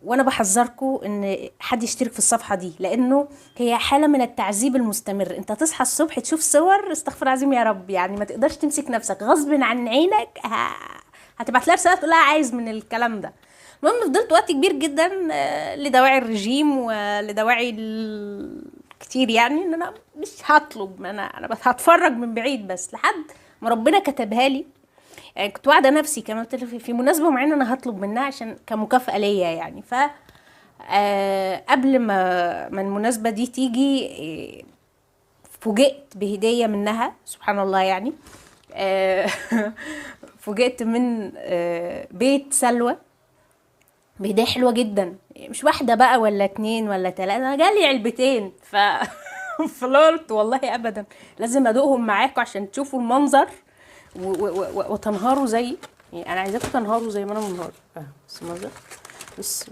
وانا بحذركم ان حد يشترك في الصفحه دي، لانه هي حاله من التعذيب المستمر. انت تصحى الصبح تشوف صور، استغفر العظيم يا رب، يعني ما تقدرش تمسك نفسك غصب عن عينك، هتبعت لها رساله تقول لها عايز من الكلام ده. المهم فضلت وقت كبير جدا لدواعي الرجيم ولدواعي كتير، يعني ان انا مش هطلب، انا بس هتفرج من بعيد، بس لحد ما ربنا كتبها لي. يعني كنت واعده نفسي كمان، قلت له في مناسبه معينه انا هطلب منها عشان كمكافاه ليا يعني. ف قبل ما المناسبه دي تيجي فوجئت بهديه منها، سبحان الله يعني. آه، فوجئت من بيت سلوى بهدية حلوة جدا، مش واحدة بقى ولا 2 ولا 3، انا جالي علبتين. فقلت والله ابدا لازم ادوقهم معاكم عشان تشوفوا المنظر وتنهاروا زي، يعني انا عايزاكم تنهاروا زي ما انا منهار. بس المنظر، بس